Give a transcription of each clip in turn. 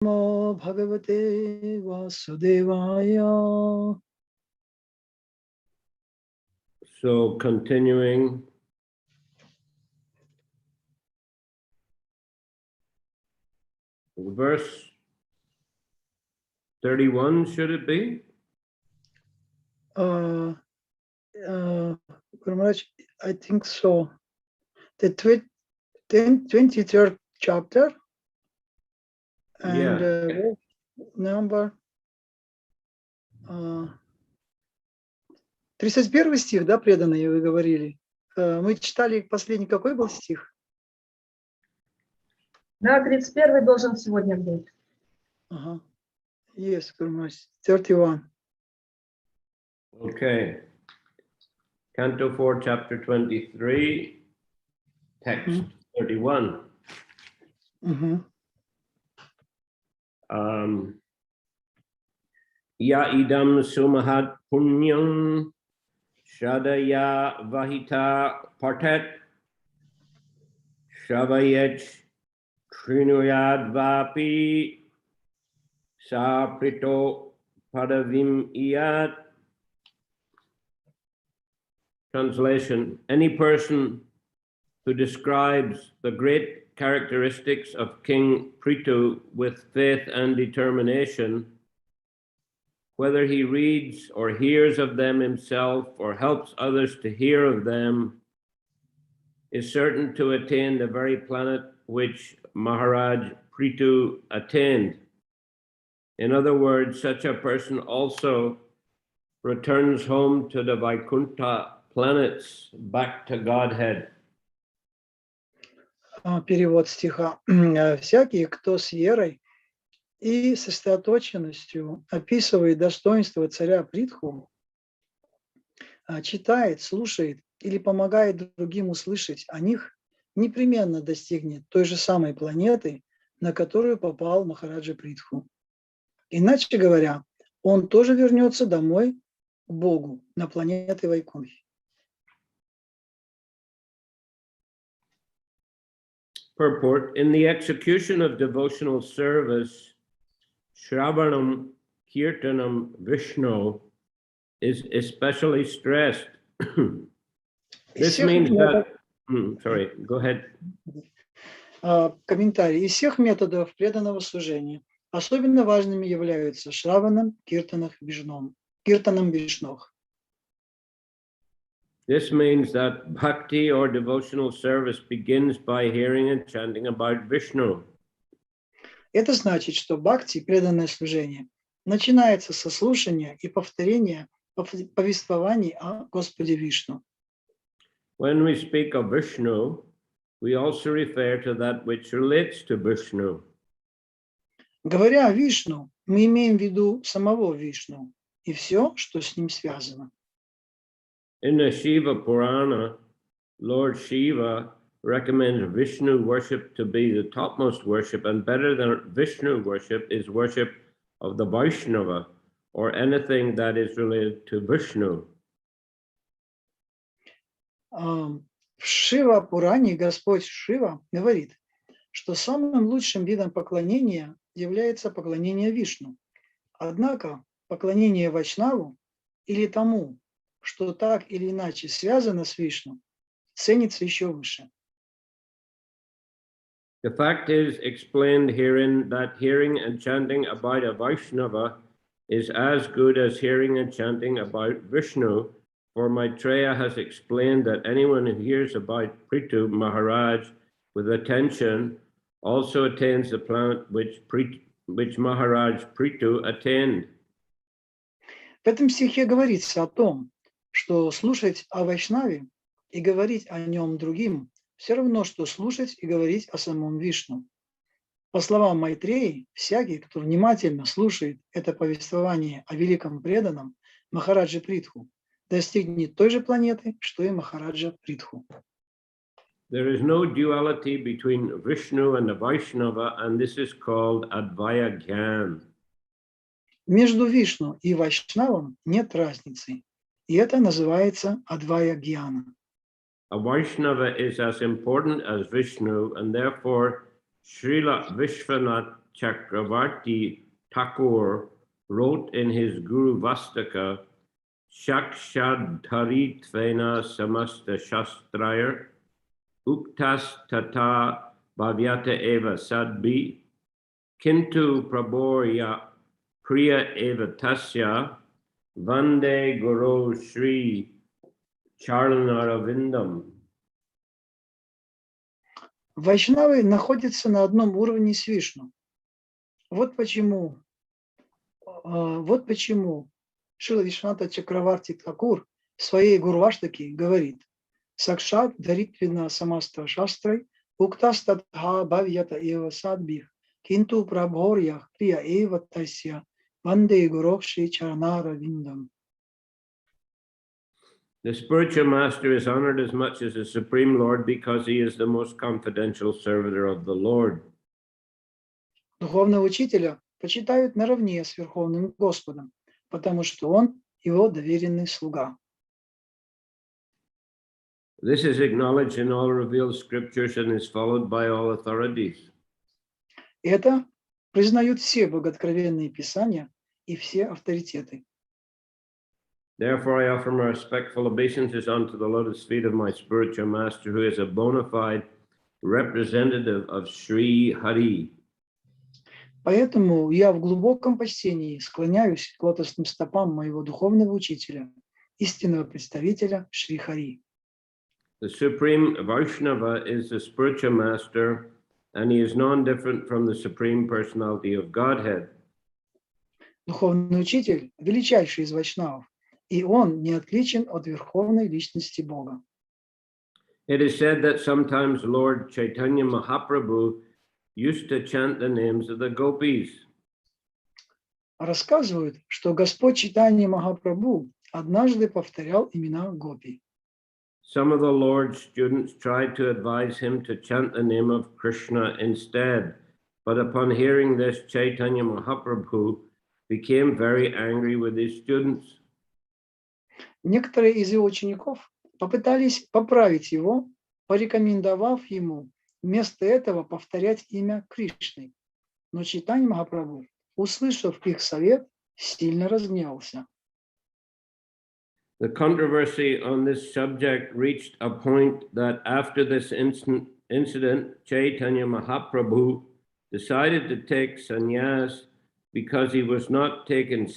Namo Bhagavate Vasudevaya. So continuing verse 31, should it be? Guru Maharaj, I think so. The 23rd chapter and number 31 стих, да, преданные, вы говорили. Мы читали последний, какой был стих? Да, 31 должен сегодня быть. Ага. Yes, Guru Maharaj, 31. Okay. Canto 4, chapter 23, text 31. Ya idam sumahat punyam shadaya vahita partet shavayech trinuyad vapi saprito padavim iyat. Translation: any person who describes the great characteristics of King Prithu with faith and determination, whether he reads or hears of them himself or helps others to hear of them, is certain to attain the very planet which Maharaj Prithu attained. In other words, such a person also returns home to the Vaikuntha planets, back to Godhead. Перевод стиха. Всякий, кто с верой и сосредоточенностью описывает достоинство царя Притху, читает, слушает или помогает другим услышать о них, непременно достигнет той же самой планеты, на которую попал Махараджа Притху. Иначе говоря, он тоже вернется домой к Богу на планеты Вайкунхи. Purport: in the execution of devotional service, Shravanam Kirtanam Vishnu is especially stressed. This means that... sorry, go ahead. Комментарий. Из всех методов преданного служения особенно важными являются Шраванам, Киртанам, Вишну. This means that bhakti or devotional service begins by hearing and chanting about Vishnu. Это значит, что бхакти, преданное служение, начинается со слушания и повторения повествований о Господе Вишну. When we speak of Vishnu, we also refer to that which relates to Vishnu. Говоря о Вишну, мы имеем в виду самого Вишну и все, что с ним связано. In the Shiva Purana, Lord Shiva recommends Vishnu worship to be the topmost worship, and better than Vishnu worship is worship of the Vaishnava, or anything that is related to Vishnu. В Шива Пуране Господь Шива говорит, что самым лучшим видом поклонения является поклонение Вишну. Однако поклонение Вайшнаву или тому, что так или иначе связано с Вишну, ценится еще выше. The fact is explained herein that hearing and chanting about a Vaishnava is as good as hearing and chanting about Vishnu, for Maitreya has explained that anyone who hears about Prithu Maharaj with attention also attains the planet which Maharaj Prithu attained. В этом стихе говорится о том, что слушать о Вайшнаве и говорить о нем другим все равно, что слушать и говорить о самом Вишну. По словам Майтреи, всякий, кто внимательно слушает это повествование о великом преданном Махараджа Притху, достигнет той же планеты, что и Махараджа Притху. There is no duality between Vishnu and the Vaishnava, and this is called Advaya Gyan. Между Вишну и Вайшнавом нет разницы, и это называется Адвая Гьяна. A Vaishnava is as important as Vishnu, and therefore Srila Vishwanath Chakravarti Thakur wrote in his Guru Vastaka, Shakshadhari Tvena Samasta Shastrayar, Uktas Tata Bhavyata Eva Sadbi, Kintu Prabhorya Priya Eva Tasya, Vande Guru Shri Charlanaravindam. Вайшнавы находятся на одном уровне с Вишну. Вот почему Шрила Вишванатха Чакраварти Тхакур в своей Гурваштаке говорит: Сакшат Даритвина Самаста Шастрай Уктастатха Бхавьята Эва Садбих Кинту Прабхорьях Прия Эва Тасья Ванде Гуровши Чарнара Виндам. The spiritual master is honored as much as the Supreme Lord because he is the most confidential servitor of the Lord. Духовного учителя почитают наравне с Верховным Господом, потому что он его доверенный слуга. This is acknowledged in all revealed scriptures and is followed by all authorities. Это признают все богооткровенные писания и все авторитеты. Therefore, I offer my respectful obeisances unto the lotus feet of my spiritual master, who is a bona fide representative of Sri Hari. Поэтому я в глубоком почтении склоняюсь к лотосным стопам моего духовного учителя, истинного представителя Шри Хари. The Supreme Vaishnava is the spiritual master, and he is non-different from the Supreme Personality of Godhead. Духовный учитель – величайший из вайшнавов, и он не отличен от верховной личности Бога. It is said that sometimes Lord Chaitanya Mahaprabhu used to chant the names of the gopis. Рассказывают, что Господь Чайтанья Махапрабху однажды повторял имена гопи. Some of the Lord's students tried to advise him to chant the name of Krishna instead, but upon hearing this, Chaitanya Mahaprabhu became very angry with his students. Некоторые из его учеников попытались поправить его, порекомендовав ему вместо этого повторять имя Кришны. Но Чайтанья Махапрабху, услышав их совет, сильно разгневался. The controversy on this subject reached a point that after this incident, Chaitanya Mahaprabhu decided to take sannyas because he was not taken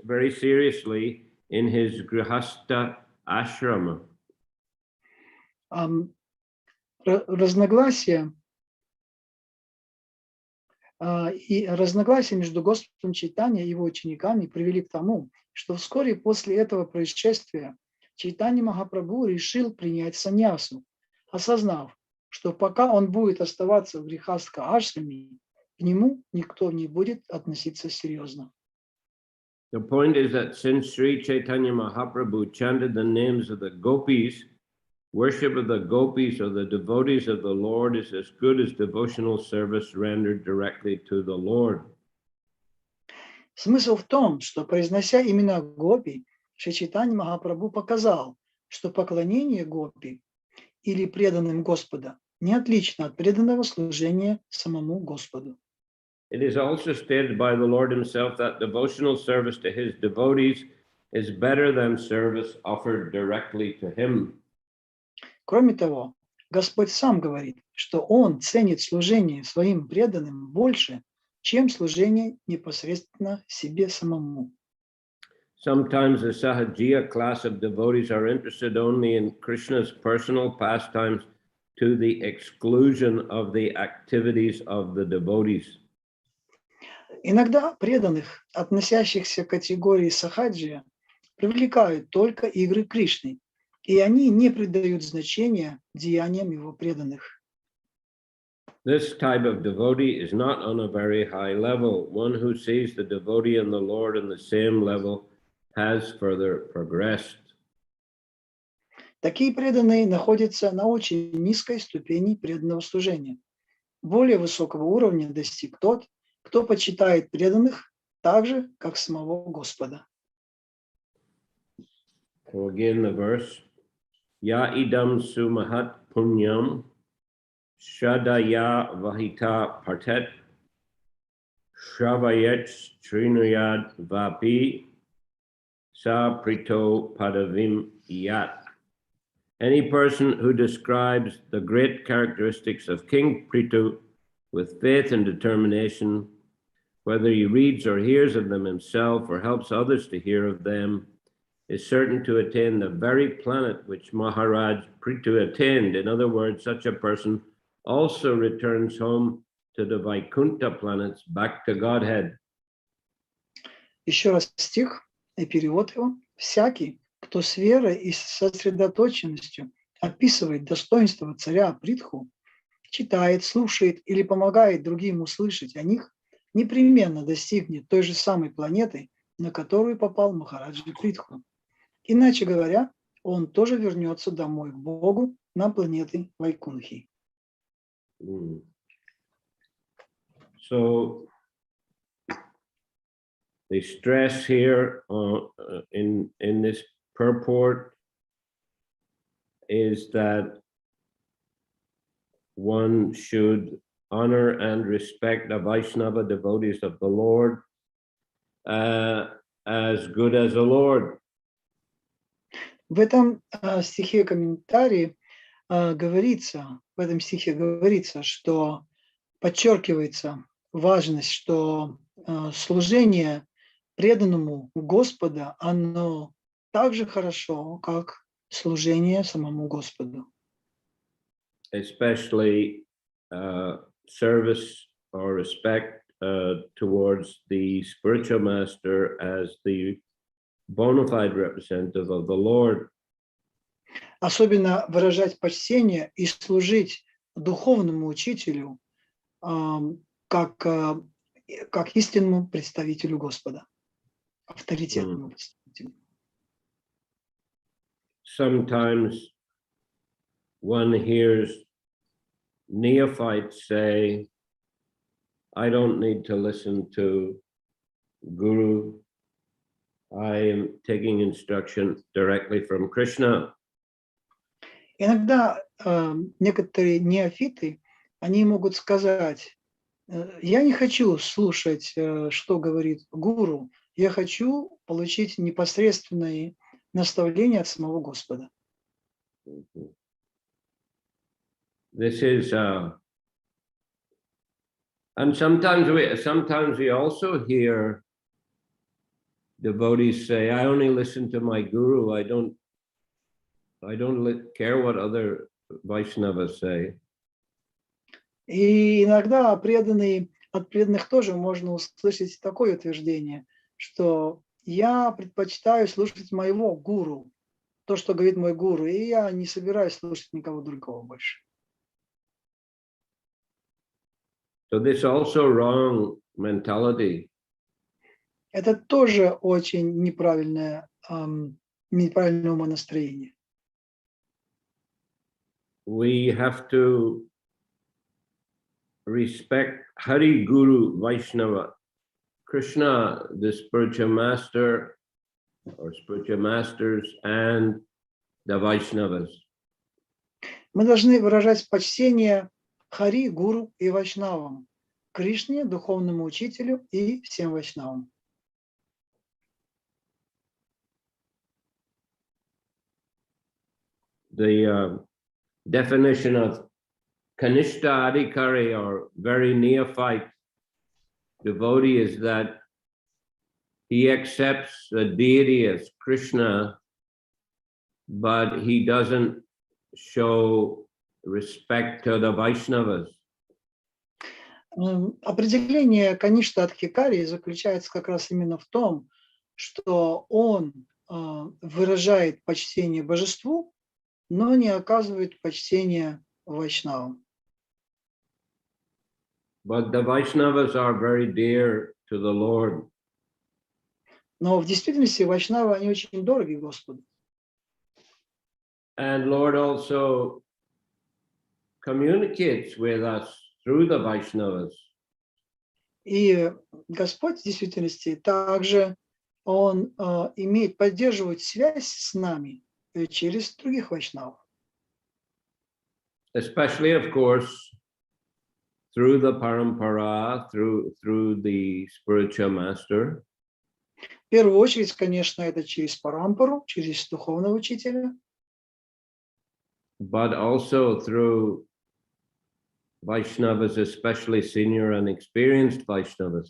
very seriously in his grihastha ashrama. Разногласия между Господом Чайтанья и его учениками привели к тому, что вскоре после этого происшествия Чайтанья Махапрабху решил принять саньясу, осознав, что пока он будет оставаться в грихастха-ашраме, к нему никто не будет относиться серьезно. The point is that since Sri Chaitanya Mahaprabhu chanted the names of the gopis, worship of the gopis or the devotees of the Lord is as good as devotional service rendered directly to the Lord. Смысл в том, что, произнося имена гопи, Шри Чайтанья Махапрабху показал, что поклонение гопи или преданным Господа не отлично от преданного служения самому Господу. It is also stated by the Lord himself that devotional service to his devotees is better than service offered directly to him. Кроме того, Господь сам говорит, что Он ценит служение своим преданным больше, чем служение непосредственно себе самому. Sometimes the Sahajiya class of devotees are interested only in Krishna's personal pastimes to the exclusion of the activities of the devotees. Иногда преданных, относящихся к категории сахаджия, привлекают только игры Кришны, и они не придают значения деяниям его преданных. This type of devotee is not on a very high level. One who sees the devotee and the Lord on the same level has further progressed. Такие преданные находятся на очень низкой ступени преданного служения. Более высокого уровня достиг тот, кто почитает преданных так же, как самого Господа. So again the verse, Ya idam sumahat punyam shradaya vahita partet Shravayat Srinuyad Vapi Sa Prito Padavim Yat. Any person who describes the great characteristics of King Prithu with faith and determination, whether he reads or hears of them himself or helps others to hear of them, is certain to attain the very planet which Maharaj Prithu attained. In other words, such a person also returns home to the Vaikuntha planets, back to Godhead. Еще раз стих и перевод его. Всякий, кто с верой и сосредоточенностью описывает достоинства царя Притху, читает, слушает или помогает другим услышать о них, непременно достигнет той же самой планеты, на которую попал Махараджа Притху. Иначе говоря, он тоже вернется домой к Богу на планеты Вайкунхи. So the stress here in this purport is that one should honor and respect the Vaishnava devotees of the Lord as good as the Lord. В этом стихе комментарии говорится, в этом стихе говорится, что подчеркивается важность, что служение преданному Господа, оно так же хорошо, как служение самому Господу. Especially service or respect towards the spiritual master as the bona fide representative of the Lord. Особенно выражать почтение и служить духовному учителю как истинному представителю Господа, авторитетному представителю. Sometimes one hears neophytes say, I don't need to listen to Guru. I am taking instruction directly from Krishna. Иногда некоторые неофиты, они могут сказать, я не хочу слушать, что говорит гуру, я хочу получить непосредственные наставления от самого Господа. This is, and sometimes we also hear devotees say, I only listen to my guru, I don't care what other Vaishnavas say. И иногда от преданных тоже можно услышать такое утверждение, что я предпочитаю слушать моего гуру, то, что говорит мой гуру, и я не собираюсь слушать никого другого больше. So this also wrong mentality. Это тоже очень неправильное умонастроение. We have to respect Hari Guru Vaishnava, Krishna, the spiritual master or spiritual masters, and the Vaishnavas. Мы должны выражать почтение Хари, Гуру и Вайшнавам, Кришне, духовному учителю и всем Вайшнавам. The definition of Kanishta Adhikari or very neophyte devotee is that he accepts the deity as Krishna, but he doesn't show respect to the Vaishnavas. Определение Каништа Адхикари заключается как раз именно в том, что он выражает почтение божеству, но не оказывает почтения вайшнавам. But the Vaishnavas are very dear to the Lord. Но в действительности вайшнавы, они очень дороги Господу. And Lord also communicates with us through the Vaishnavas. И Господь в действительности также, Он поддерживает связь с нами через других вайшнавов. Especially, of course, through the parampara, through the spiritual master. В первую очередь, конечно, это через парампару, через духовного учителя, but also through Vaishnavas, especially senior and experienced Vaishnavas.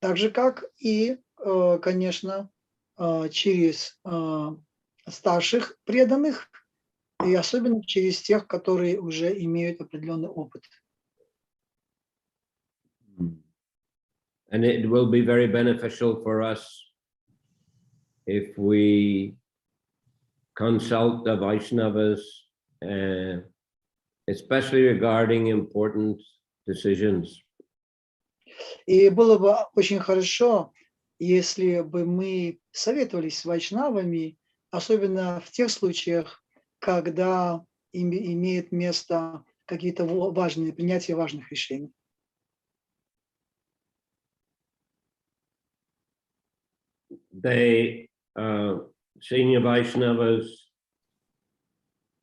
так же, как и, конечно, через старших преданных, и особенно через тех, которые уже имеют определенный опыт. And it will be very beneficial for us if we consult the Vaishnavas, especially regarding important decisions. И было бы очень хорошо, если бы мы советовались с вайшнавами, особенно в тех случаях, когда имеет место какие-то важные, принятие важных решений. They, senior Vaishnavas,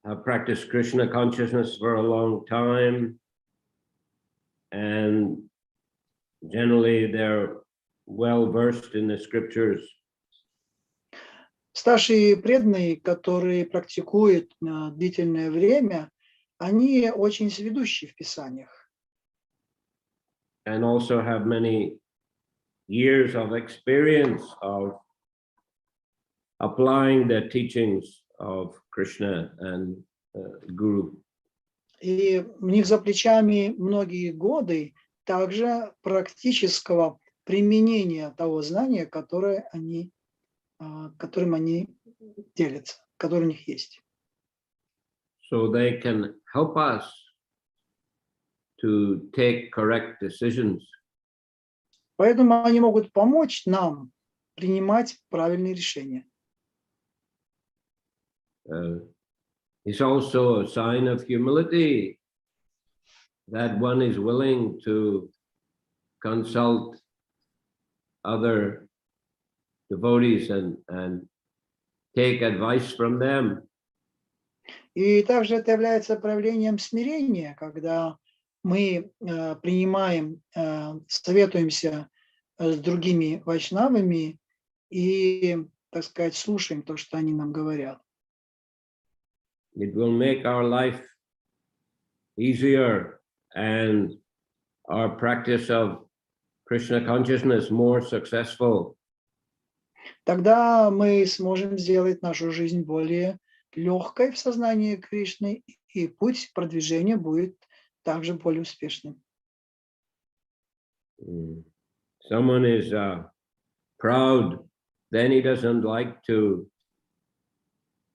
have practiced Krishna consciousness for a long time, and generally they're well versed in the scriptures. Старшие преданные, которые практикуют длительное время, они очень сведущи в Писаниях. And also have many years of experience of applying the teachings of Krishna and Guru. И у них за плечами многие годы также практического применения того знания, которым они делятся, которое у них есть. So they can help us to take correct decisions. Поэтому они могут помочь нам принимать правильные решения. It's also a sign of humility that one is willing to consult other devotees and take advice from them. И также это является проявлением смирения, когда мы принимаем, советуемся с другими вайшнавами и, так сказать, слушаем то, что они нам говорят. It will make our life easier and our practice of Krishna consciousness more successful. Тогда мы сможем сделать нашу жизнь более легкой в сознании Кришны, и путь продвижения будет также более успешным. Someone is proud, then he doesn't like to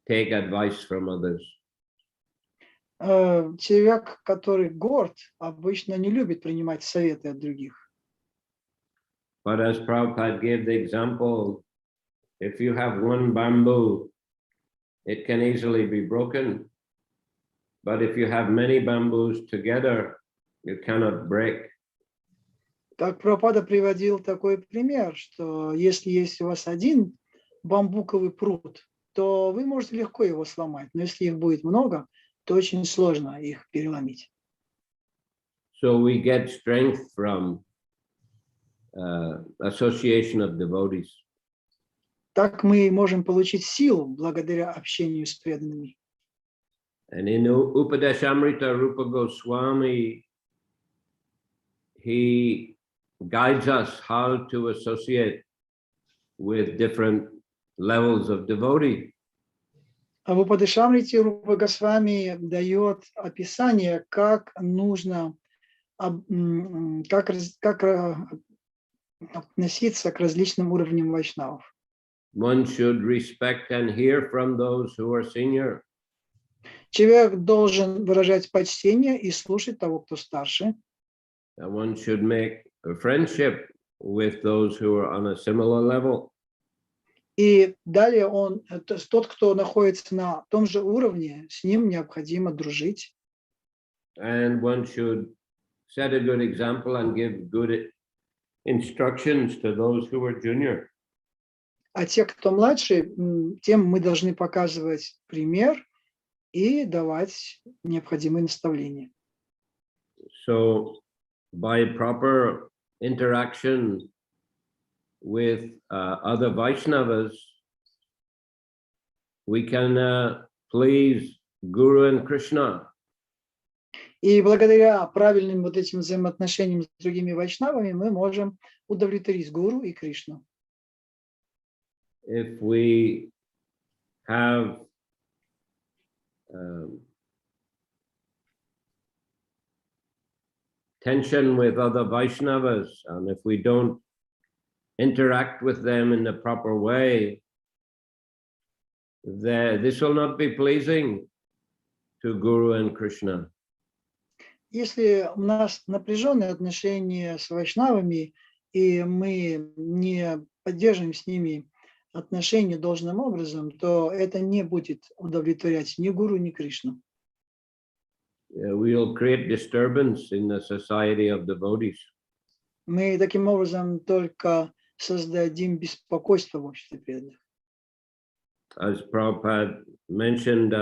take advice from others. Человек, который горд, обычно не любит принимать советы от других. But as Prabhupada gave the example, if you have one bamboo, it can easily be broken. But if you have many bamboos together, you cannot break. Как Прабхупада приводил такой пример, что если есть у вас один бамбуковый пруд, то вы можете легко его сломать. Но если их будет много, то очень сложно их переломить. So we get strength from association of devotees. Так мы можем получить силу благодаря общению с преданными. And in Upadeshamrita, Rupa Goswami, he guides us how to associate with different levels of devotee. А в Упадешамрите Рупа Госвами дает описание, как нужно, как относиться к различным уровням вайшнавов. One should respect and hear from those who are senior. Человек должен выражать почтение и слушать того, кто старше. And one should make a friendship with those who are on a similar level. И далее тот, кто находится на том же уровне, с ним необходимо дружить. And one should set a good example and give good instructions to those who are junior. А те, кто младше, тем мы должны показывать пример и давать необходимые наставления. So by proper interaction with other Vaishnavas, we can please Guru and Krishna. И благодаря правильным вот этим взаимоотношениям с другими вайшнавами мы можем удовлетворить Гуру и Кришну. If we have tension with other Vaishnavas, and if we don't interact with them in the proper way, this will not be pleasing to Guru and Krishna. Если у нас напряженные отношения с вайшнавами, и мы не поддерживаем с ними отношения должным образом, то это не будет удовлетворять ни Гуру, ни Кришну. We will create disturbance in the society of devotees. Мы таким образом только создадим беспокойство в обществе преданных. As Prabhupada mentioned,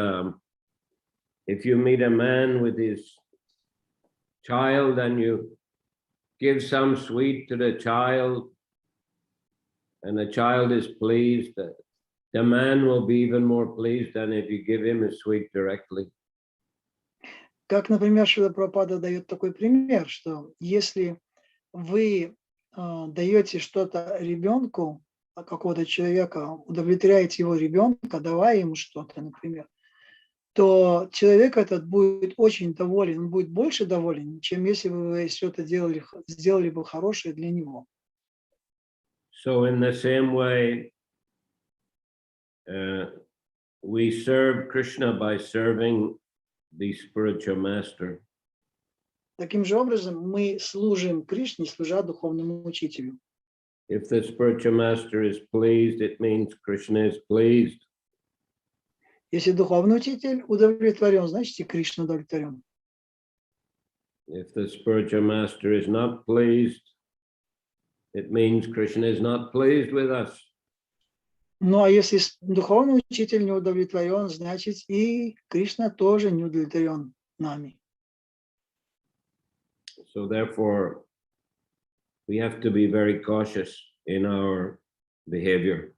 if you meet a man with his child and you give some sweet to the child and the child is pleased, the man will be even more pleased than if you give him a sweet directly. Как, например, Шрила Прабхупада дает такой пример, что если вы даете что-то ребенку, какого-то человека, удовлетворяете его ребенка, давая ему что-то, например, то человек этот будет очень доволен, он будет больше доволен, чем если бы вы что-то сделали бы хорошее для него. So in the same way, we serve Krishna by serving the spiritual master. Таким же образом мы служим Кришне, служа духовному учителю. If the spiritual master is pleased, it means Krishna is pleased. Если духовный учитель удовлетворен, значит и Кришна удовлетворен. If the spiritual master is not pleased, it means Krishna is not pleased with us. Ну а если духовный учитель не удовлетворен, значит и Кришна тоже не удовлетворен нами. So therefore, we have to be very cautious in our behavior.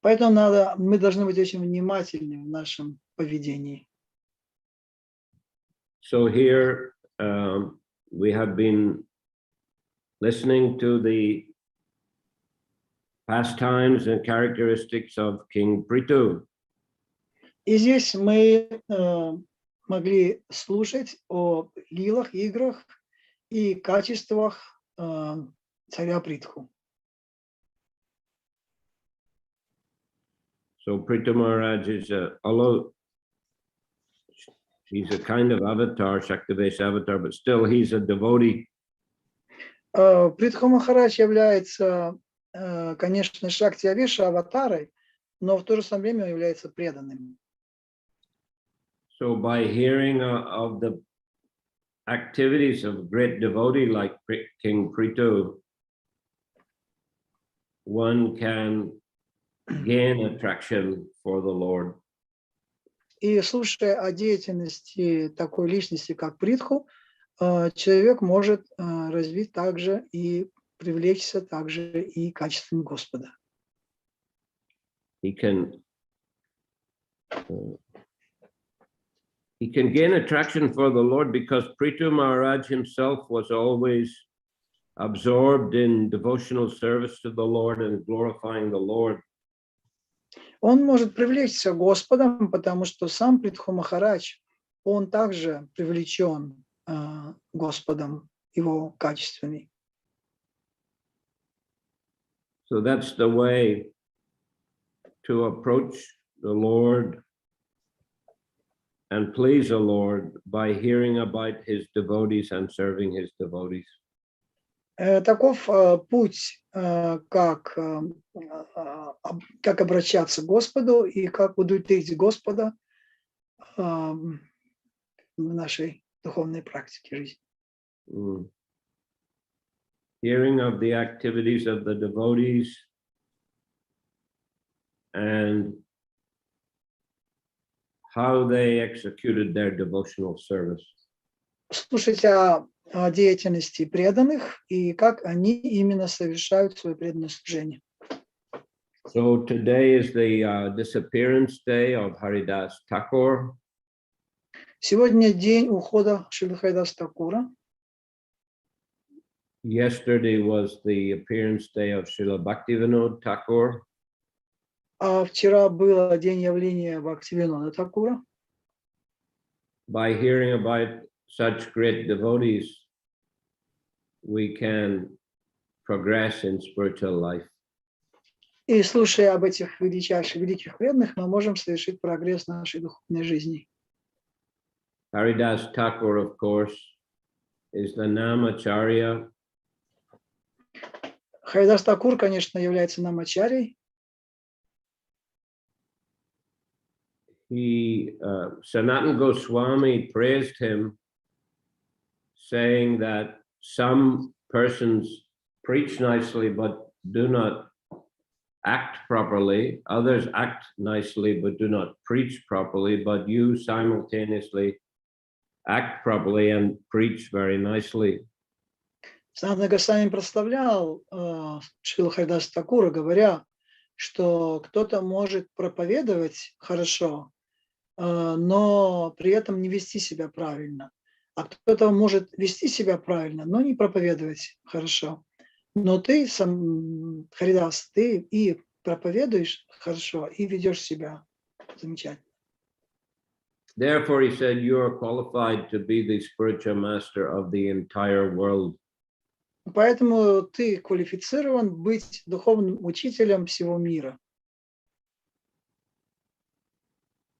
Поэтому мы должны быть очень внимательны в нашем поведении. So here we have been listening to the pastimes and characteristics of King Prithu. И здесь мы могли слушать о лилах, играх и качествах царя Притху. So Prithu Maharaj is, although he's a kind of avatar, Shaktivesh avatar, but still he's a devotee. Притху Махарадж является, конечно, Шакти-авеша аватарой, но в то же самое время он является преданным. So by hearing of the activities of a great devotee like King Prithu, one can gain attraction for the Lord. И слушая о деятельности такой личности, как Притху, человек может развить также и привлечься также и качеством Господа. He can gain attraction for the Lord because Prithu Maharaj himself was always absorbed in devotional service to the Lord and glorifying the Lord. Он может привлечься Господом, потому что сам Притху Махарадж, он также привлечен Господом, его качествами. So that's the way to approach the Lord and please the Lord by hearing about his devotees and serving his devotees. Таков путь, как обращаться к Господу и как удовлетворить Господа в нашей духовной практике жизни. Hearing of the activities of the devotees and how they executed their devotional service. слушать о деятельности преданных и как они именно совершают свое преданное служение. So today is the disappearance day of Haridas Thakur. Сегодня день ухода Шрилы Харидаса Такура. Yesterday was the appearance day of Srila Bhaktivinoda Thakur. А вчера был день явления Бхактивинода Такура. By hearing about such great devotees, we can progress in spiritual life. И слушая об этих великих преданных, мы можем совершить прогресс в нашей духовной жизни. Haridas Thakur, of course, is the Namacharya. Харидас Такур, конечно, является намачарьей. Sanatana Goswami praised him, saying that some persons preach nicely but do not act properly. Others act nicely but do not preach properly. But you simultaneously act properly and preach very nicely. Санатана Госвами прославлял Шрилу Харидаса Такура, говоря, что кто-то может проповедовать хорошо, но при этом не вести себя правильно. А кто-то может вести себя правильно, но не проповедовать хорошо. Но ты, сам Харидас, ты и проповедуешь хорошо, и ведешь себя замечательно. Therefore, he said, you are qualified to be the spiritual master of the entire world. Поэтому ты квалифицирован быть духовным учителем всего мира.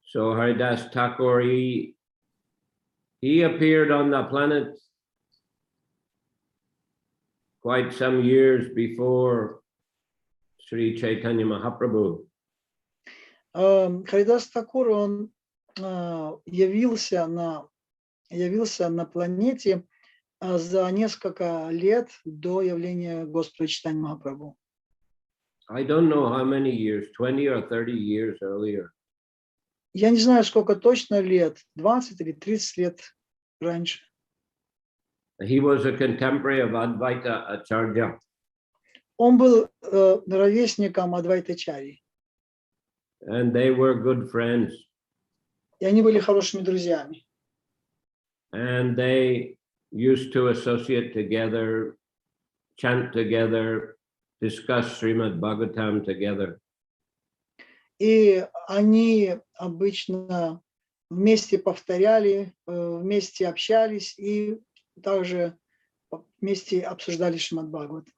So Haridas Thakur, he appeared on the planet quite some years before Sri Chaitanya Mahaprabhu. Харидас Такур, он явился на планете за несколько лет до явления Господа Чайтаньи Махапрабху. I don't know how many years, 20 or 30 years earlier. Я не знаю, сколько точно лет, 20 или 30 лет раньше. He was a contemporary of Advaita Acharya. Он был ровесником Адвайтачарьи. And they were good friends. И они были хорошими друзьями. And they used to associate together, chant together, discuss Shrimad Bhagavatam together. И они обычно вместе повторяли, вместе общались и также вместе обсуждали Шримад Бхагаватам.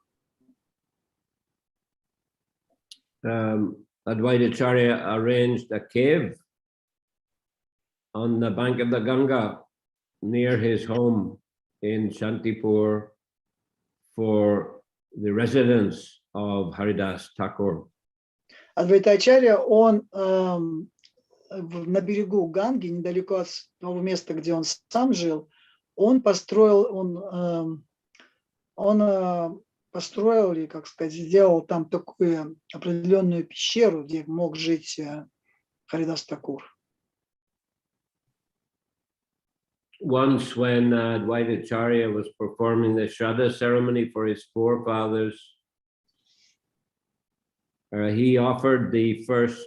Advaita Acharya arranged a cave on the bank of the Ganga near his home in Shantipur for the residence of Haridas Thakur. Адвайтачарья, он на берегу Ганги, недалеко от того места, где он сам жил, он построил или, как сказать, сделал там такую определенную пещеру, где мог жить Харидас Такур. Once when Advaita Acharya was performing the Shraddha ceremony for his forefathers, he offered the first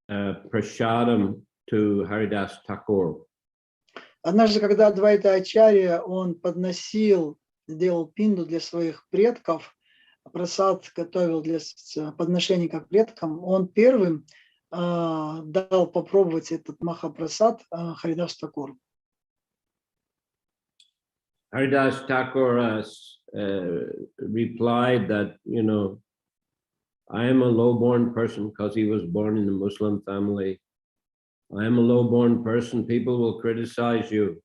prasadam to Haridas Thakur. Однажды, когда Адвайта Ачарья, он сделал пинду для своих предков, прасад готовил для подношения к предкам, он первым дал попробовать этот махапрасад Харидас Такуру. Haridas Thakur replied that, I am a low-born person because he was born in a Muslim family. I am a low-born person. People will criticize you.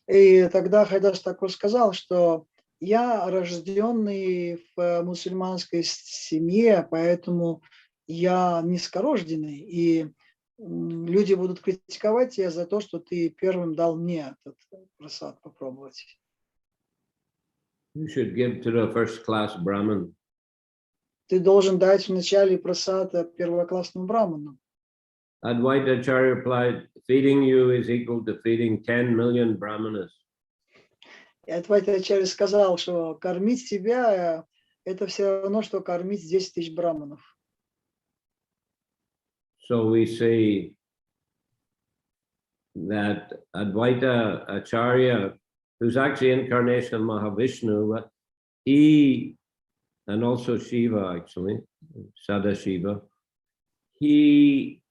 И тогда Харидас Такур сказал, что я рожденный в мусульманской семье, поэтому я низкорожденный, и люди будут критиковать тебя за то, что ты первым дал мне этот прасад попробовать. You should give to the first-class Brahmin. Ты должен дать вначале прасад первоклассному браману. Advaita Acharya replied, feeding you is equal to feeding 10 million brahmanas. И Адвайта-ачарья сказал, что кормить тебя это все равно, что кормить 10 тысяч браманов. So we say that Advaita Acharya, who's actually incarnation of Mahavishnu, but he, and also Shiva actually, Sadashiva, he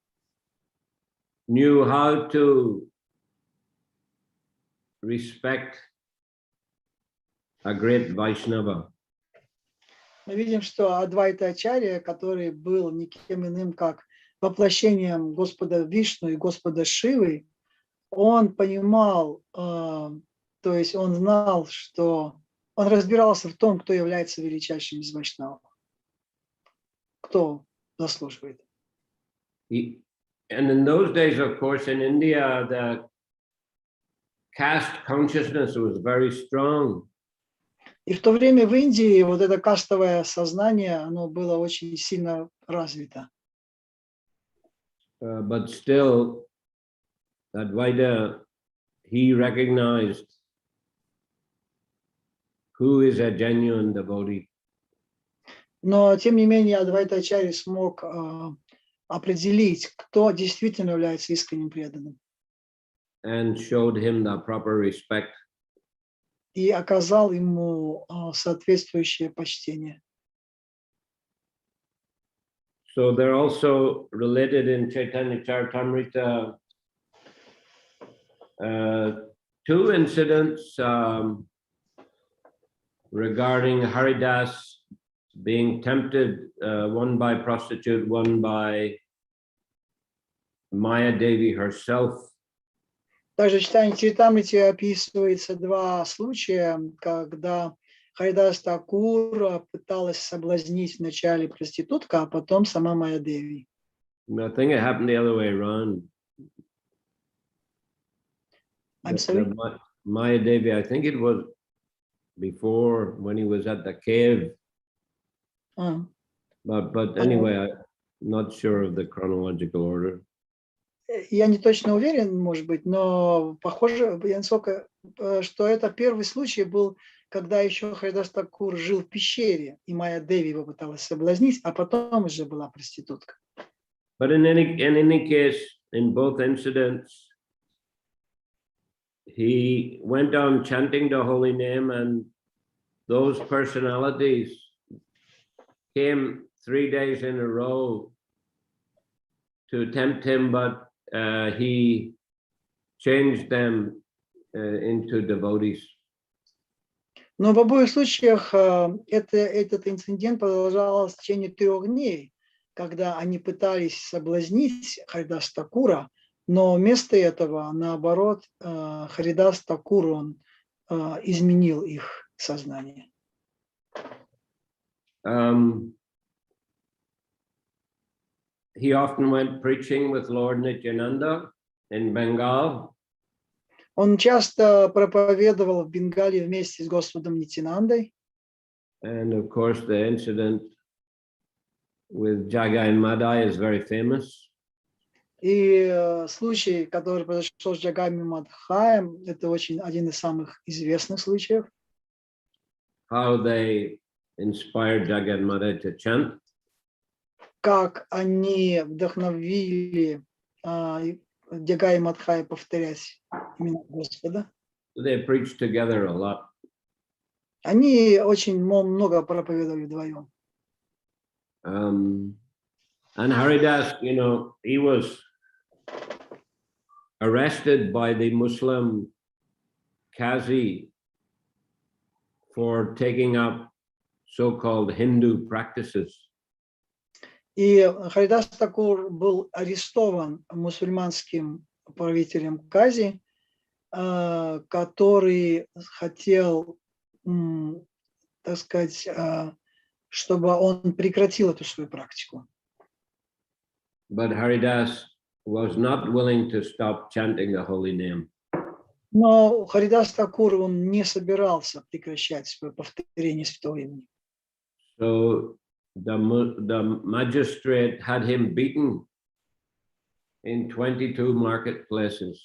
knew how to respect a great Vaishnava. Мы видим, что Адвайта-ачарья, который был никем иным, как воплощением Господа Вишну и Господа Шивы, он понимал, то есть он знал, что он разбирался в том, кто является величайшим из вайшнавов, кто заслуживает. And in those days, of course, in India, the caste consciousness was very strong. И в то время в Индии вот это кастовое сознание, оно было очень сильно развито. But still, Advaita, he recognized who is a genuine devotee. Но, тем не менее, Адвайта-ачарья смог определить, кто действительно является искренним преданным. And showed him the proper respect. И оказал ему соответствующее почтение. So they're also related in Chaitanya Charitamrita two incidents regarding Haridas being tempted, one by prostitute, one by Maya Devi herself. Также в читании Чаритамрити описывается два случая, когда Харидас Такур пыталась соблазнить вначале проститутка, а потом сама Майя Деви. I think it happened the other way around. I'm sorry? Maya Devi, I think it was before when he was at the cave. But anyway, I'm not sure of the chronological order. Я не точно уверен, может быть, но похоже, насколько, что это первый случай был, когда еще Харидас Такур жил в пещере, и Майя Деви его пыталась соблазнить, а потом уже была проститутка. But in any case, in both incidents, he went on chanting the holy name, and those personalities came 3 days in a row to tempt him, but he changed them into devotees. Но в обоих случаях этот инцидент продолжался в течение 3 дней, когда они пытались соблазнить Харидас Такура, но вместо этого, наоборот, Харидас Такур, он изменил их сознание. He often went preaching with Lord Nityananda in Bengal. Он часто проповедовал в Бенгале вместе с Господом Нитянандой. And of course, the incident with Jagai and Madai is very famous. И случай, который произошел с Джагами Мадхаем, это очень один из самых известных случаев. How they inspired Jagai and Madai to chant. Как они вдохновили Джагай и Мадхая повторять имя Господа. They preached together a lot. Они очень много проповедовали вдвоем. And Haridas, you know, he was arrested by the Muslim Qazi for taking up so-called Hindu practices. И Харидас Такур был арестован мусульманским правителем Кази, который хотел, так сказать, чтобы он прекратил эту свою практику. But Haridas was not willing to stop chanting the holy name. Но Харидас Такур, он не собирался прекращать свое повторение святого имени. So the magistrate had him beaten. in 22 marketplaces.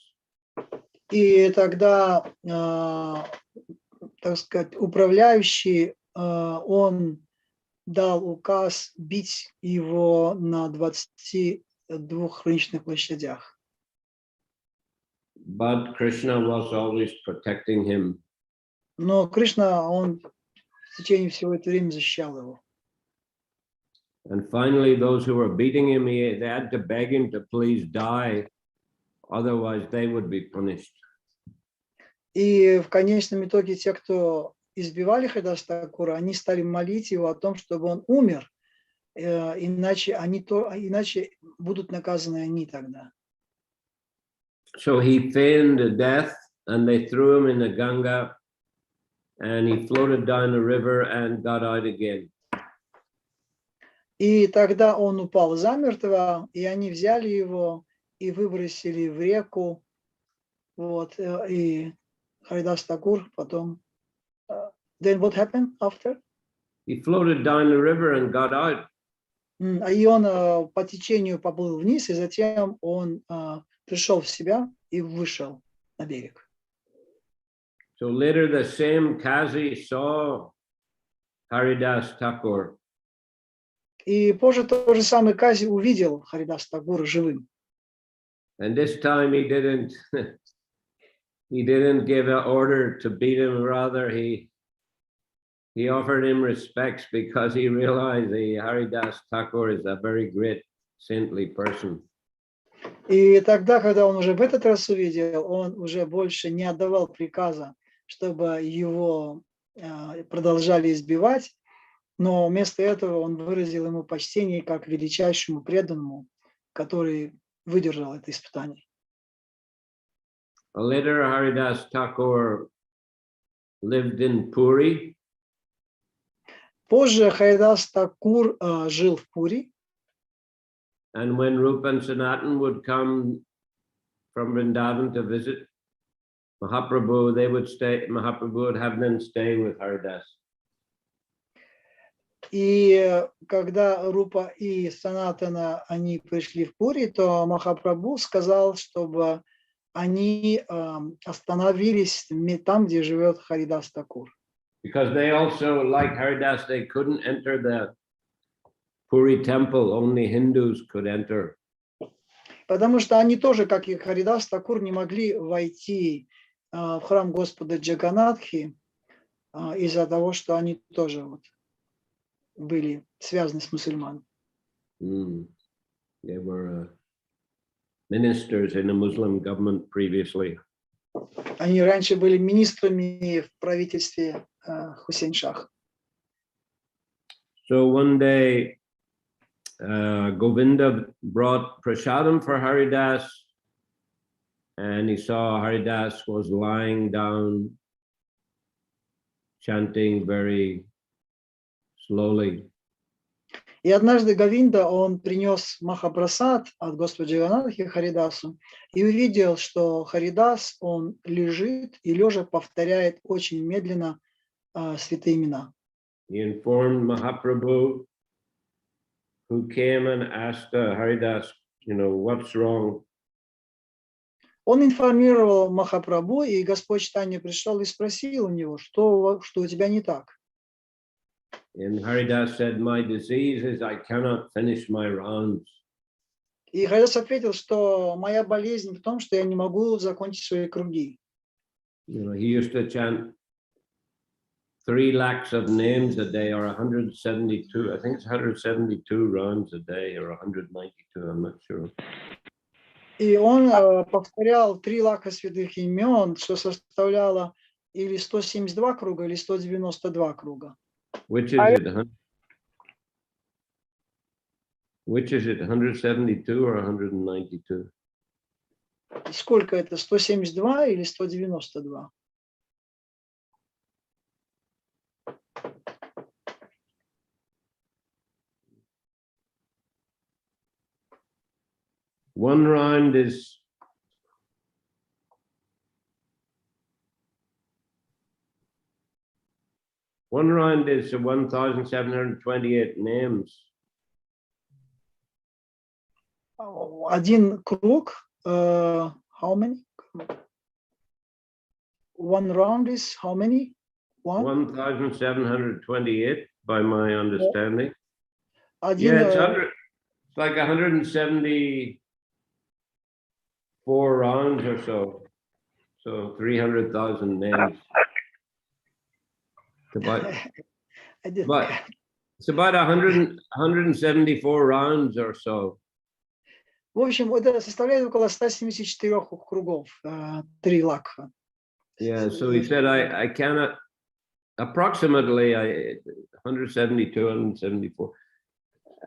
И тогда, так сказать, управляющий, он дал указ бить его на 22 рыночных площадях. But Krishna was always protecting him. Но Кришна, он в течение всего этого времени защищал его. And finally, those who were beating him, they had to beg him to please die, otherwise they would be punished. И в конечном итоге те, кто избивали Харидаса Такура, они стали молить его о том, чтобы он умер, иначе будут наказаны они тогда. So he feigned death, and they threw him in the Ganga, and he floated down the river and got out again. И тогда он упал замертво, и они взяли его и выбросили в реку. Вот, и Харидас Такур потом... Then what happened after? He floated down the river and got out. И он по течению поплыл вниз, и затем он пришел в себя и вышел на берег. So later the same Kazi saw Haridas Thakur. И позже тот же самый Кази увидел Харидас Такура живым. And this time he didn't give an order to beat him, rather he offered him respects because he realized the Haridas Thakur is a very great saintly person. И тогда, когда он уже в этот раз увидел, он уже больше не отдавал приказа, чтобы его продолжали избивать, но вместо этого он выразил ему почтение как величайшему преданному, который выдержал это испытание. Later, Haridas Thakur lived in Puri. Позже Харидас Такур жил в Пури. And when Rupa and Sanatan would come from Vrindavan to visit Mahaprabhu, Mahaprabhu would have them stay with Haridas. И когда Рупа и Санатана, они пришли в Пури, то Махапрабху сказал, чтобы они остановились там, где живет Харидас Такур. Because they also, like Haridas, they couldn't enter the Puri temple, only Hindus could enter. Потому что они тоже, как и Харидас Такур, не могли войти в храм Господа Джаганатхи из-за того, что они тоже были связаны с мусульманами. They were ministers in the Muslim government previously. Они раньше были министрами в правительстве Хусейн-Шаха. So one day, Govinda brought prasadam for Haridas, and he saw Haridas was lying down, chanting very slowly. И однажды Говинда, он принес Махапрасад от Господа Джаганатхи Харидасу и увидел, что Харидас, он лежит и лежа повторяет очень медленно святые имена. He informed Mahaprabhu, who came and asked Haridas, what's wrong? Он информировал Махапрабху, и Господь Чайтанья пришел и спросил у него, что у тебя не так. And Haridas said, my disease is I cannot finish my rounds. И Харидас ответил, что моя болезнь в том, что я не могу закончить свои круги. He used to chant 3 lakhs of names a day, or 172. I think it's 172 rounds a day, or 192. I'm not sure. И он повторял 3 лаха святых имен, что составляло или 172 круга, или 192 круга. Which is it? Which is it? 172 or 192? Сколько это? 172 или 192? One round is One round is 1,728 names. один круг, how many? One round is how many? 1728 by my understanding. Один, Yeah, it's like 174 rounds or so. So 300,000 names. It's about 174 rounds or so. В общем, это составляет около 174 кругов, 3 лакха. Yeah, so he said, I cannot, approximately 172, 174.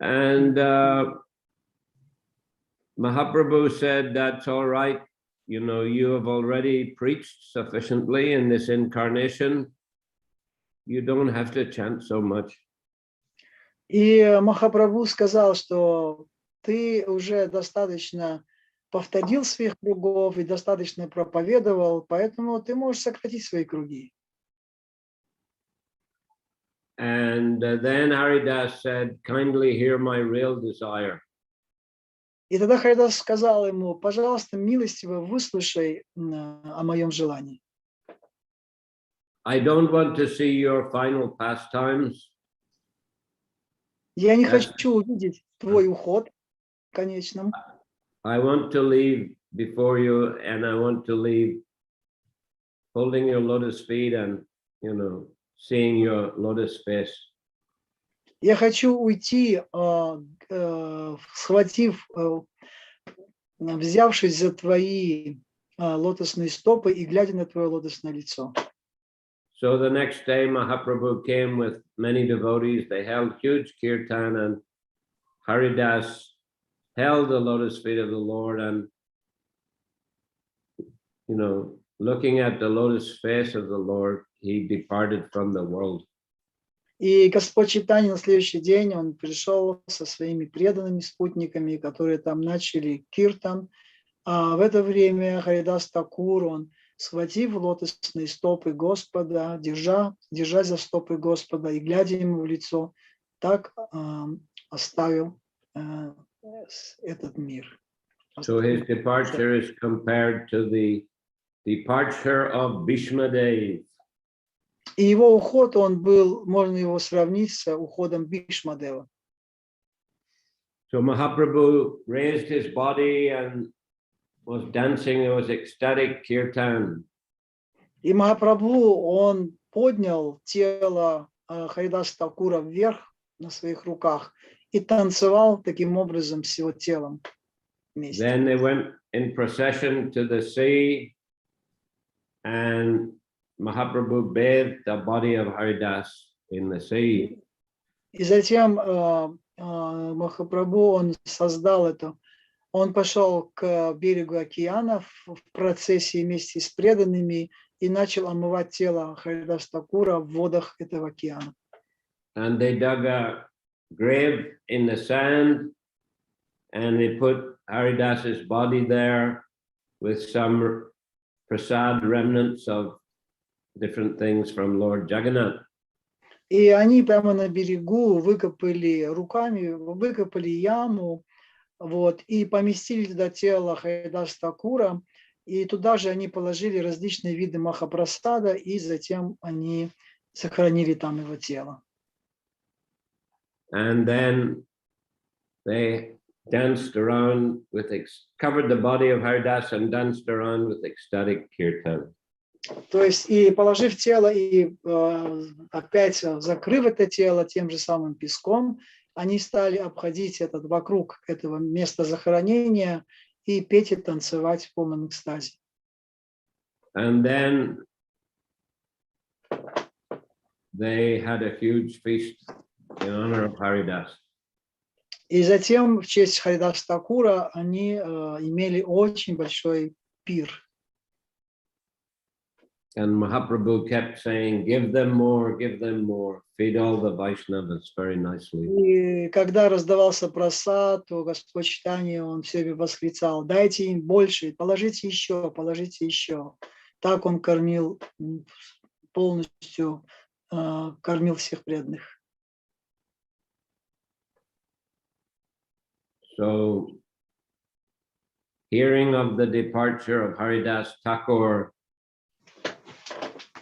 And Mahaprabhu said, that's all right. You know, you have already preached sufficiently in this incarnation. You don't have to chant so much. И Махапрабху сказал, что ты уже достаточно повторил своих кругов и достаточно проповедовал, поэтому ты можешь сократить свои круги. And then Haridas said, kindly hear my real desire. И тогда Харидас сказал ему, пожалуйста, милостиво выслушай о моем желании. I don't want to see your final pastimes. Я не хочу увидеть твой уход в конечном. I want to leave before you, and I want to leave holding your lotus feet and, you know, seeing your lotus face. Я хочу уйти, схватив, взявшись за твои лотосные стопы и глядя на твое лотосное лицо. So the next day, Mahaprabhu came with many devotees. They held huge kirtan, and Haridas held the lotus feet of the Lord, and, you know, looking at the lotus face of the Lord, he departed from the world. И Господь Чайтанья на следующий день, он пришел со своими преданными спутниками, которые там начали киртан. А в это время Харидас Такур, он, схватив лотосные стопы Господа, держась за стопы Господа и глядя ему в лицо, так оставил этот мир. So his departure is compared to the departure of Bhishmadev. И его уход, он был, можно его сравнить с уходом Бхишмадева. So Mahaprabhu raised his body and was dancing. It was ecstatic kirtan. И Махапрабху, он поднял тело Харидаса Такура вверх на своих руках и танцевал таким образом с его телом вместе. Then they went in procession to the sea, and Mahaprabhu bathed the body of Haridas in the sea. И затем Махапрабху, он создал это. Он пошел к берегу океана в процессии вместе с преданными и начал омывать тело Харидаса Такура в водах этого океана. And they dug a grave in the sand, and they put Haridas's body there with some prasad remnants of different things from Lord Jagannath. И они прямо на берегу выкопали яму, вот, и поместили туда тело Харидаса Такура, и туда же они положили различные виды махапрасада, и затем они сохранили там его тело. And then they danced around covered the body of Haridas and danced around with ecstatic kirtan. То есть, и положив тело, и опять закрыв это тело тем же самым песком, они стали обходить вокруг этого места захоронения и петь и танцевать в полном экстазе. And then they had a huge feast in honor of Haridas. И затем в честь Харидаса Такура они имели очень большой пир. And Mahaprabhu kept saying, give them more, feed all the Vaishnavas very nicely. И когда раздавался прасад, то Господь Чайтанья, он все время восклицал, дайте им больше, положите еще, положите еще. Так он кормил, полностью кормил всех преданных. So hearing of the departure of Haridas Thakur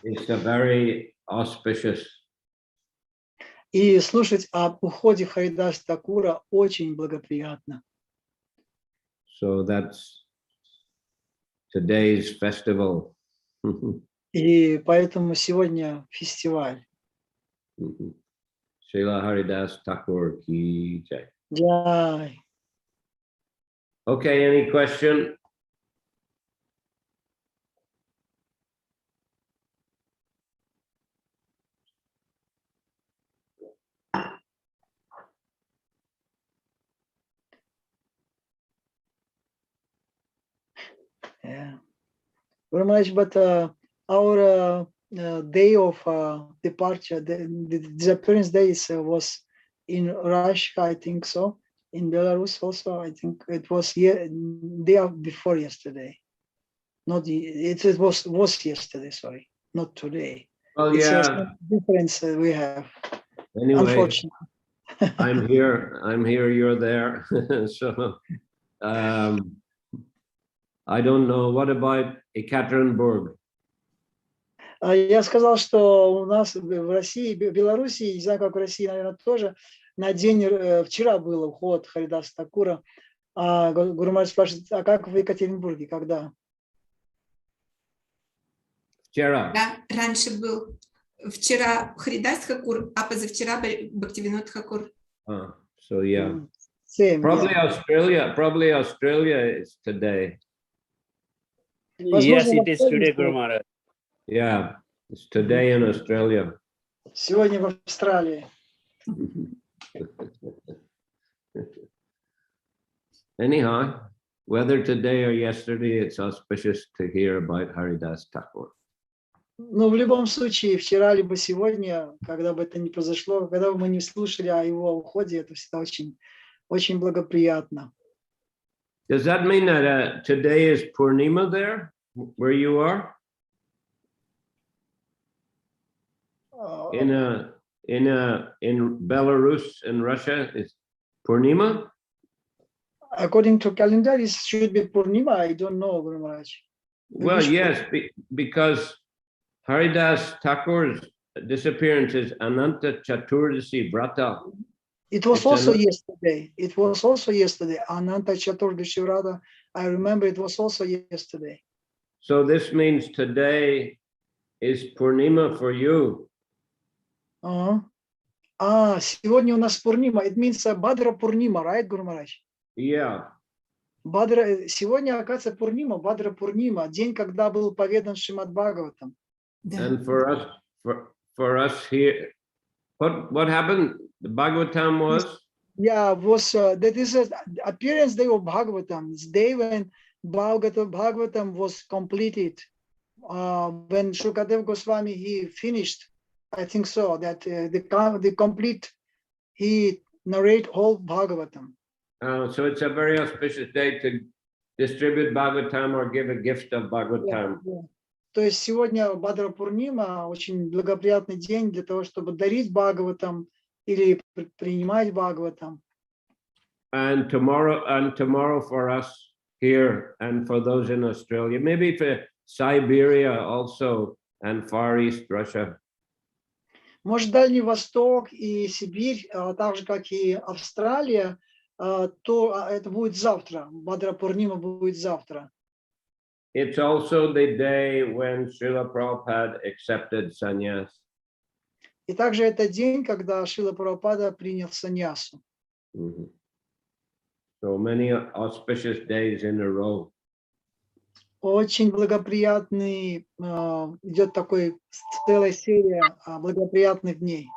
is a very auspicious. И слушать об уходе Харидас Такура очень благоприятно. So that's today's festival. И поэтому сегодня фестиваль. Srila Haridas Thakur ki jai. Джай. Okay, any question? Yeah. Very much, but our day of departure, the disappearance days was in Russia, I think so. In Belarus also, I think it was day before yesterday. Not it was yesterday. Sorry, not today. Well, It's yeah. a difference we have. Anyway, Unfortunately. I'm here, you're there. So I don't know. What about Ekaterinburg? Я сказал, что у нас в России, в Беларуси, не знаю, как в России, наверное, тоже, на день, вчера был уход Харидаса Такура. Гуру Махарадж спрашивает, а как в Екатеринбурге, когда? Вчера. Да, раньше был. Вчера Харидас Тхакур, а позавчера Бхактивинод Тхакур. So yeah. Same, Probably yeah. Australia is today. Yes, it is today, Guru Maharaj. Yeah, it's today in Australia. Сегодня в Австралии. Anyhow, whether today or yesterday, it's auspicious to hear about Haridas Thakur. Но в любом случае, вчера либо сегодня, когда бы это ни произошло, когда бы мы не слушали о его уходе, это всегда очень, очень благоприятно. Does that mean that today is Purnima there, where you are? In Belarus and Russia, is Purnima? According to calendar, it should be Purnima. I don't know, Guru Maharaj. Well, yes, because Haridas Thakur's disappearance is Ananta Chaturdasi Vrata. It was also yesterday. It was also yesterday. Ananta Chaturdashi Vrata. I remember it was also yesterday. So this means today is Purnima for you. Сегодня у нас Пурнима. It means Бадра Пурнима, right, Guru Maharaj? Yeah. Сегодня, оказывается, Пурнима, Бадра Пурнима, день, когда был поведан Шримад Бхагаватам. And for us here, what happened? The Bhagavatam was? Yeah, that is an appearance day of Bhagavatam. It's day when Bhagavatam was completed. When Shukadev Goswami, he finished, I think so, that the complete, he narrate whole Bhagavatam. So it's a very auspicious day to distribute Bhagavatam or give a gift of Bhagavatam. Yeah. То есть сегодня Бадра Пурнима очень благоприятный день для того, чтобы дарить Бхагаватам или принимать Бхагаватам. And tomorrow for us here and for those in Australia, maybe for Siberia also and Far East Russia. Может, Дальний Восток и Сибирь, так же, как и Австралия, то это будет завтра. Бадра Пурнима будет завтра. It's also the day when Srila Prabhupada accepted sannyas. И также это день, когда Шрила Прабхупада принял саньясу. So many auspicious days in a row. Очень благоприятный, идет такой целая серия благоприятных дней.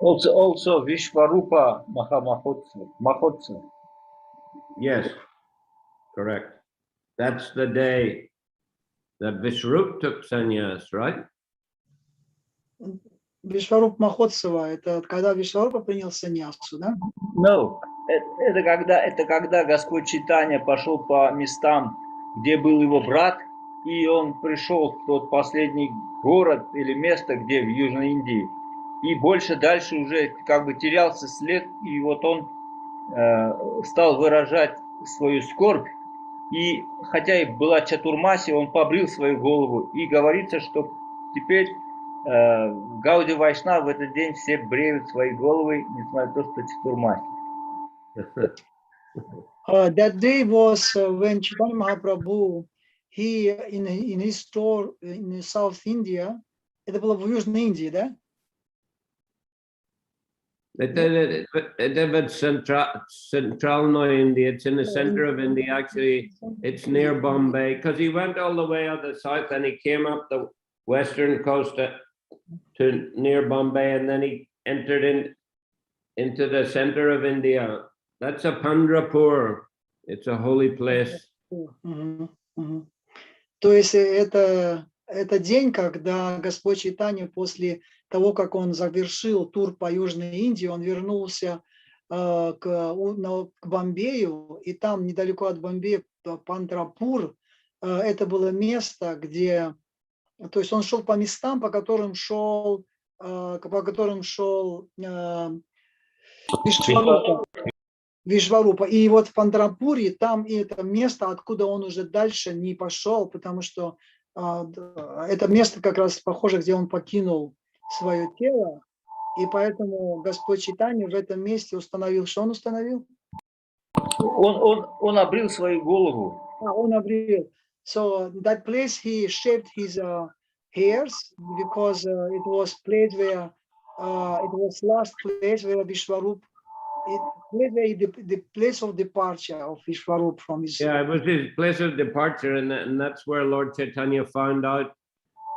Also Vishvarupa Mahotsav. Yes, correct. That's the day that Vishwarup took sannyas, right? Вишваруп Махотсава, это когда Вишварупа принял саньясу, да? No, это когда Господь Чайтанья пошел по местам, где был его брат, и он пришел в тот последний город или место, где в Южной Индии, и больше дальше уже как бы терялся след, и вот он стал выражать свою скорбь. И хотя и была чатурмаси, он побрил свою голову. И говорится, что теперь Гауди Вайшнав в этот день все бреют свои головы, несмотря на то, что чатурмаси. That day was when Chaitanya Mahaprabhu, he in his store in South India, это было в Южной Индии, да? It's central India. It's in the center of India. Actually, it's near Bombay because he went all the way on the south and he came up the western coast to near Bombay, and then he entered into the center of India. That's a Pandrapur. It's a holy place. То есть это день, когда Господь Чайтанья после того, как он завершил тур по Южной Индии, он вернулся к Бомбею, и там недалеко от Бомбея Пандрапур, это было место, где, то есть он шел по местам, по которым шел Вишварупа. И вот в Пандрапуре там и это место, откуда он уже дальше не пошел, потому что это место как раз похоже, где он покинул свое тело, и поэтому Господь Чайтанья в этом месте установил, что он установил? Он обрил свою голову. Он обрил. So that place he shaved his hairs because it was place where it was last place where Vishwarup, the place of departure of Vishwarup from his. Yeah, it was his place of departure, and that's where Lord Chaitanya found out.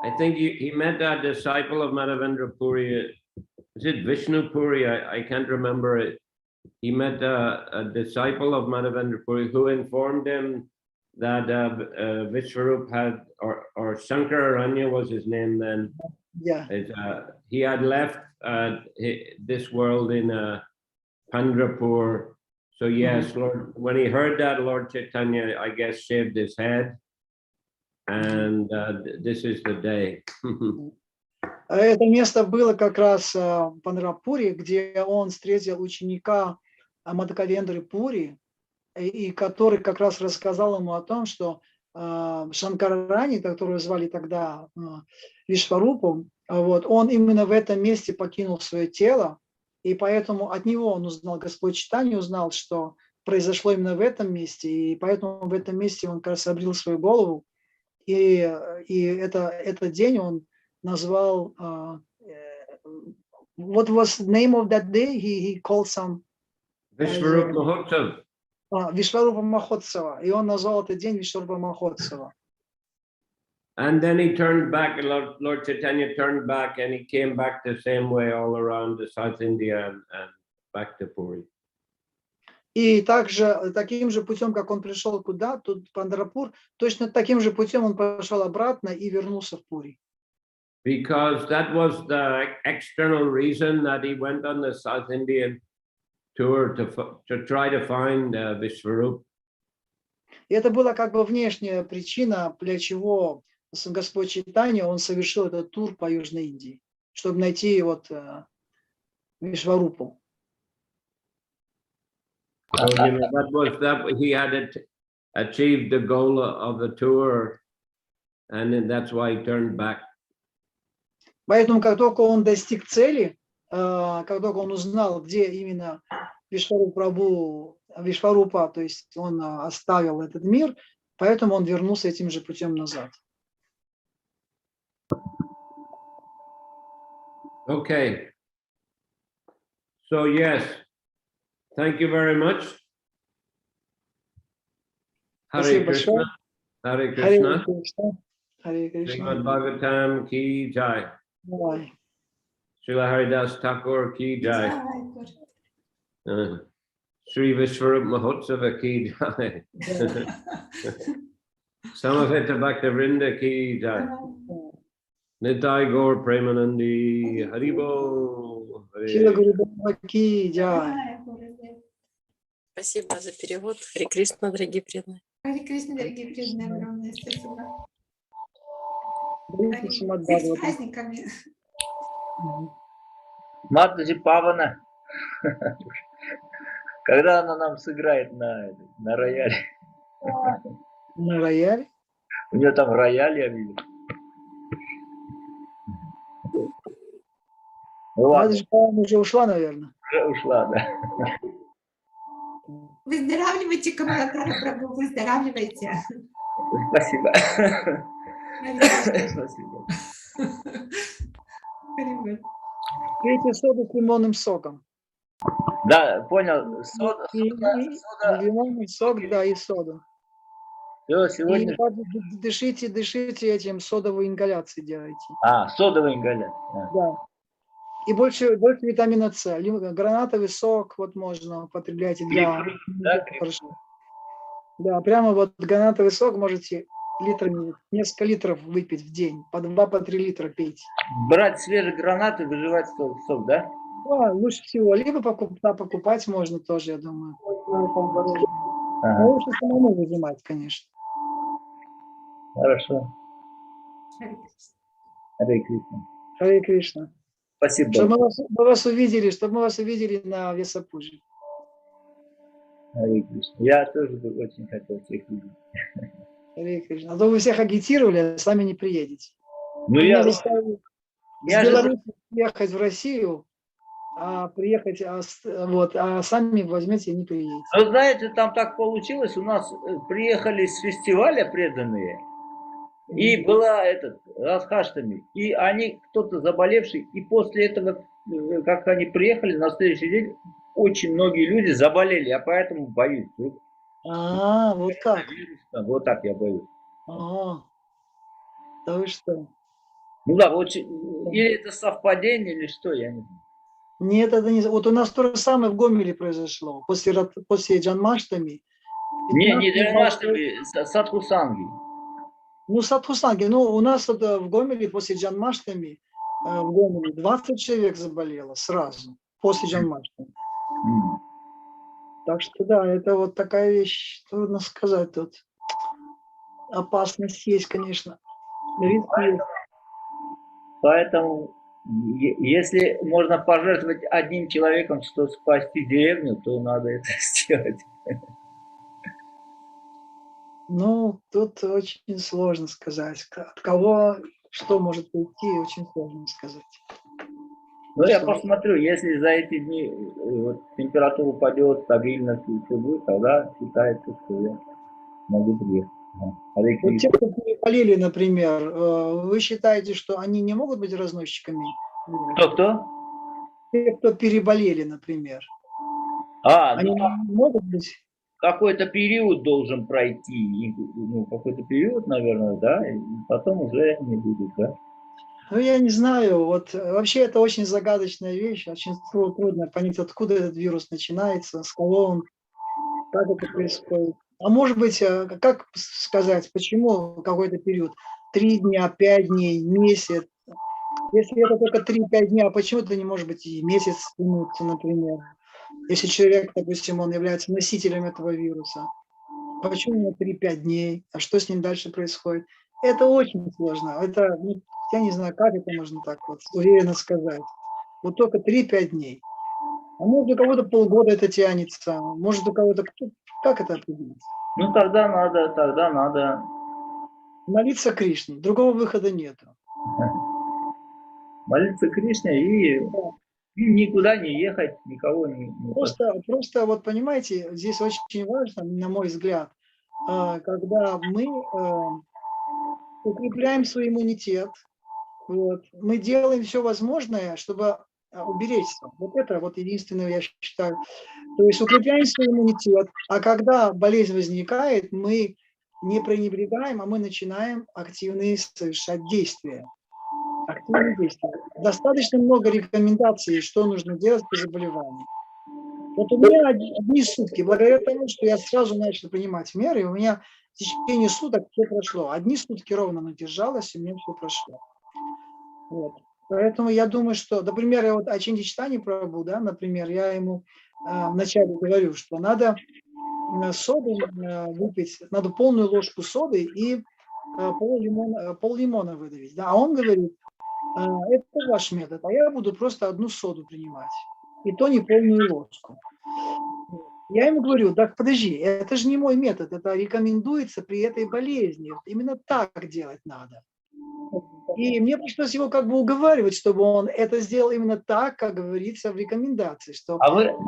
I think he met a disciple of Madhavendra Puri. Is it Vishnu Puri? I can't remember it. He met a disciple of Madhavendra Puri who informed him that Vishwarup had, or Shankararanya was his name then. Yeah. He had left this world in Pandrapur. So yes, Lord, when he heard that, Lord Chaitanya, I guess, shaved his head. And this is the day. Это место было как раз в Пандрапуре, где он встретил ученика Мадхавендры Пури, и который как раз рассказал ему о том, что Шанкарарани, которого звали тогда Вишварупом, вот, он именно в этом месте покинул свое тело, и поэтому от него он узнал, Господь Чайтанья узнал, что произошло именно в этом месте, и поэтому в этом месте он как раз обрил свою голову, и этот день он назвал, what was the name of that day? He called some Vishwarup Mahotsav. Вишварупа Махотсава, и он назвал этот день Вишварупа Махотсава. And then he turned back, Lord Chaitanya turned back, and he came back the same way all around the South India and back to Puri. И также таким же путем, как он пришел куда, тут в Пандрапур, точно таким же путем он пошел обратно и вернулся в Пури. Because that was the external reason that he went on the South Indian tour to try to find Vishwarup. И это была как бы внешняя причина, для чего Господь Чайтанья, он совершил этот тур по Южной Индии, чтобы найти вот Вишварупу. So, that he had achieved the goal of the tour, and then that's why he turned back. Поэтому, как только он достиг цели, как только он узнал, где именно Вишварупа, то есть он оставил этот мир, поэтому он вернулся этим же путем назад. Okay. So yes, thank you very much. Hare Krishna. Hare Krishna. Hare Krishna. Shrimad Bhagavatam ki jai. Srila Haridas Thakur ki jai. Sri Vishwarup Mahotsava ki jai. Samaveta Bhaktivinoda ki jai. Nitai Gaur Premanandi Haribo. Шрила Гурудева ки джай. Спасибо за перевод. Харе Кришна, дорогие преданные. Харе Кришна, дорогие преданные, огромное спасибо. С праздниками. Матаджи Павана. Когда она нам сыграет на рояле. На рояле? У нее там рояль, я видел. Ну Она ладно, же, по-моему, уже ушла, наверное. уже ушла, да. Выздоравливайте, Камаладхара Прабху, выздоравливайте. Спасибо. Харе Спасибо. Кришна. Пейте соду с лимонным соком. Да, понял. Сода. И лимонный сок, да, и соду. Все, И сегодня... дышите этим, содовые ингаляции делайте. Содовый ингалят. Да. И больше витамина С. Гранатовый сок вот можно употреблять для... Да, Хорошо. Да, прямо вот гранатовый сок можете литрами, несколько литров выпить в день. По 2-3 литра пейте. брать свежие гранаты, выживать сок, да? Да, лучше всего. Либо покупать можно тоже, я думаю. Ага, Но лучше самому выжимать, конечно. хорошо. Харе Кришна. Харе Кришна. Харе Кришна. Спасибо. Чтобы мы вас увидели на Весапуже. Харе Кришна. Я тоже бы очень хотел всех видеть. Харе Кришна. А то вы всех агитировали, а сами не приедете. Ну, Меня я заставили же... с Беларуси приехать в Россию, приехать, а сами возьмете и не приедете. Ну, знаете, там так получилось, у нас приехали с фестиваля преданные, и была Радхаштами, и они, кто-то заболевший, и после этого, как они приехали, на следующий день очень многие люди заболели, я поэтому боюсь. Вот как? Вот так я боюсь. Да вы что? Ну да, или это совпадение, или что, я не знаю. Нет, это не... Вот у нас то же самое в Гомеле произошло. После Джанмаштами. Не Джанмаштами, Садхусанги. Ну, Садхусанги. Ну, у нас в Гомеле после Джанмаштами, в Гомеле 20 человек заболело сразу, после Джанмаштами. Так что да, это вот такая вещь, трудно сказать тут. Опасность есть, конечно. Риск есть. Поэтому, если можно пожертвовать одним человеком, чтобы спасти деревню, то надо это сделать. Ну, тут очень сложно сказать. От кого что может прийти, очень сложно сказать. Ну, я посмотрю, если за эти дни температура упадет стабильно, все будет, тогда считается, что я могу приехать. Вот те, кто переболели, например, вы считаете, что они не могут быть разносчиками? Кто? Те, кто переболели, например. Они могут быть? Какой-то период должен пройти, какой-то период, наверное, да, и потом уже не будет, да? Ну, я не знаю, вот вообще это очень загадочная вещь, очень трудно понять, откуда этот вирус начинается, с кого он, как это происходит. А может быть, как сказать, почему какой-то период? 3 дня, 5 дней, месяц. Если это только 3-5 дней, а почему это не может быть и месяц тянуться, например? Если человек, допустим, он является носителем этого вируса, почему ему 3-5 дней? А что с ним дальше происходит? Это очень сложно. Это, я не знаю, как это можно так вот уверенно сказать. Вот только 3-5 дней. А может, у кого-то полгода это тянется, может, у кого-то... Как это определить? Ну, тогда надо... Молиться Кришне. Другого выхода нету. Молиться Кришне и никуда не ехать, никого не... Просто вот понимаете, здесь очень важно, на мой взгляд, когда мы укрепляем свой иммунитет, вот, мы делаем все возможное, чтобы уберечься. Вот это вот единственное, я считаю. То есть укрепляем свой иммунитет, а когда болезнь возникает, мы не пренебрегаем, а мы начинаем активные совершать действия. Активные действия. Достаточно много рекомендаций, что нужно делать при заболевании. Вот у меня одни сутки, благодаря тому, что я сразу начал принимать меры, у меня в течение суток все прошло. Одни сутки ровно надержалось, и у меня все прошло. Вот. Поэтому я думаю, что, например, я вот о Чиндичтане Прабху, да, например, я ему вначале говорю, что надо соду выпить, надо полную ложку соды и пол лимона выдавить. Да? А он говорит, это ваш метод, а я буду просто одну соду принимать. И то не полную ложку. Я ему говорю, так подожди, это же не мой метод, это рекомендуется при этой болезни. Именно так делать надо. И мне пришлось его как бы уговаривать, чтобы он это сделал именно так, как говорится в рекомендации. Что А вы